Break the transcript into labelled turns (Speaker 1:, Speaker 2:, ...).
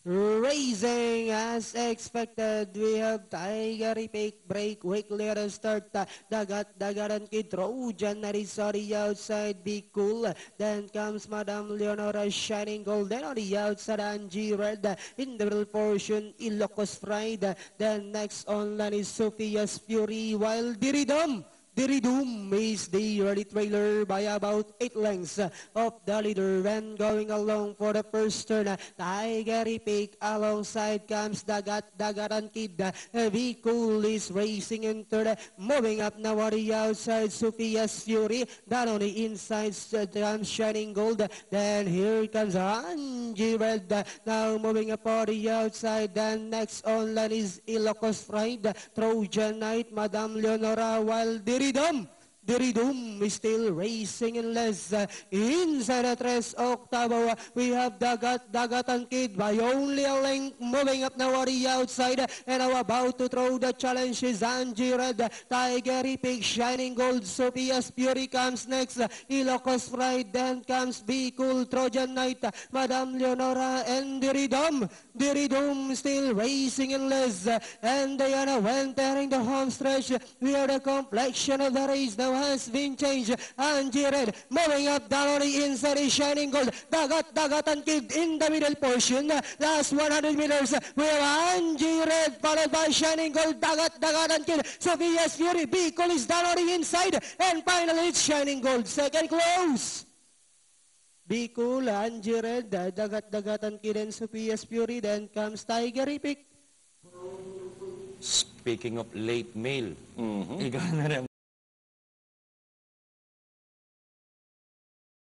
Speaker 1: Racing as expected. We have Tiger Epic break weekly at start. Dagaran Kid Trojan Narisari outside. Be cool. Then comes Madam Leonora Shining Golden on the outside. Angie Red in the middle portion. Ilocos Pride. Then next online is Sophia's Fury. While Diridum is the early trailer by about 8 lengths of the leader. When going along for the first turn, Tiger Epic alongside comes Dagaran Kid. Be Cool is racing in third. Moving up now on the outside, Sophia's Fury. Down on the inside comes Shining Gold. Then here comes Angie Red. Now moving up on the outside. Then next online is Ilocos Pride, Trojan Knight, Madam Leonora, while Diridum is still racing in less. Inside the Tres Octavo, we have Dagatan Kid by only a length. Moving up now on the outside. And now about to throw the challenge is Angie Red. Tiger Epic, Shining Gold, Sophia's Fury comes next. Ilocos Pride, then comes Be Cool, Trojan Knight, Madam Leonora, and Diridum. Diridum still racing in less. And Diana when entering the home stretch. We are the complexion of the race now has been changed. Angie Red moving up down on the inside is Shining Gold. Dagatan Kid in the middle portion. Last 100 meters. We have Angie Red followed by Shining Gold. Dagatan Kid. Sophia's Fury. Be Cool is down on the inside. And finally it's Shining Gold. Second close. Be Cool, Angie Red, Dagatan Kid and Sophia's Fury. Then comes Tiger Epic.
Speaker 2: Speaking of late mail, ikaw na rin